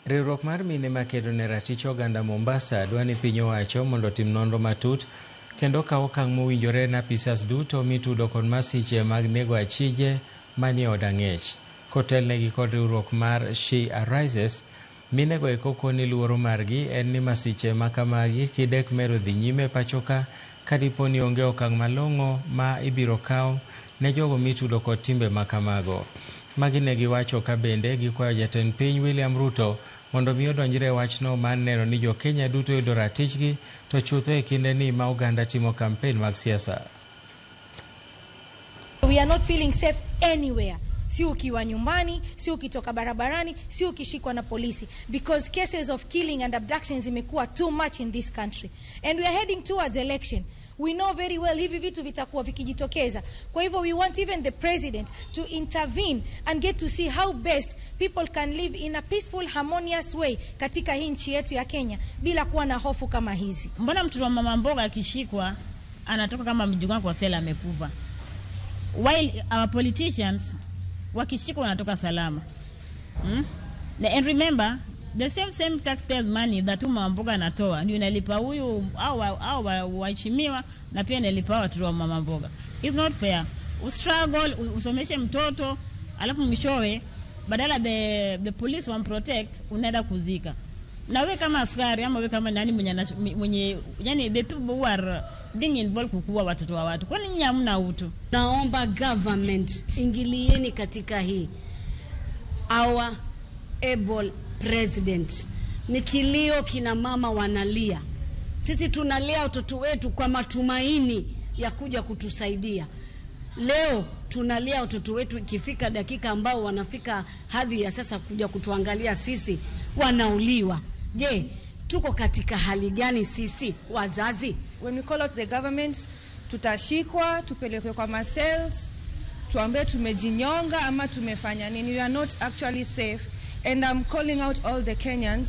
Riwruok mar mine makedo ne ratich oganda Mombasa dwani piny owacho mondo tim nonro matut kendo kawo okang' mowinjore ne apisas duto mitudo kod masiche mag nego achije manie od ang'ech. Kotelnegi kod riwruok mar She Arises, minego eko koni luoro margi en ni masiche makamagi kidek mero dhi nyime pachoka kadipo ni onge okang' malong'o ma ibiro kaw ne jogo mitudo kod timbe makamago. Magi ne giwacho ka bende gikwayo jatend piny William Ruto mondo mi odonjre wachno mar neno ni jo Kenya duto yudo ratichgi to chutho e kinde ni ma oganda timo kampen mag siasa. We are not feeling safe anywhere. Si ukiwa nyumbani, si ukitoka barabarani, si ukishikwa na polisi, because cases of killing and abductions imekuwa too much in this country, and we are heading towards election. We know very well hivi vitu vitakuwa vikijitokeza. Kwa hivyo we want even the president to intervene and get to see how best people can live in a peaceful, harmonious way katika hii nchi yetu ya Kenya bila kuwa na hofu kama hizi. Mbona mtu wa mama mboga akishikwa anatoka kama mjukuu kwa sela amekufa, while our politicians wakishikwa wanatoka salama? And remember, the same taxpayers money that mama mboga anatoa ndio inalipa huyu au waheshimiwa na pia inalipa watu wa mama mboga. It's not fair. Ustruggle, usomeshe mtoto, alafu mwishowe badala the police want protect unaenda kuzika. Na wewe kama askari ama wewe kama nani mwenye yani the people who are being involved kukuwa watoto wa watu, kwani nyinyi hamna utu? Naomba government ingilieni katika hii. Our able president, ni kilio, kina mama wanalia. Sisi tunalia watoto wetu kwa matumaini ya kuja kutusaidia. Leo tunalia watoto wetu ikifika dakika ambao wanafika hadhi ya sasa kuja kutuangalia sisi wanauliwa. Je, tuko katika hali gani sisi wazazi? When we call out the government, tutashikwa, tupelekwe kwa cells, tuambe tumejinyonga ama tumefanya nini. We are not actually safe, and I'm calling out all the Kenyans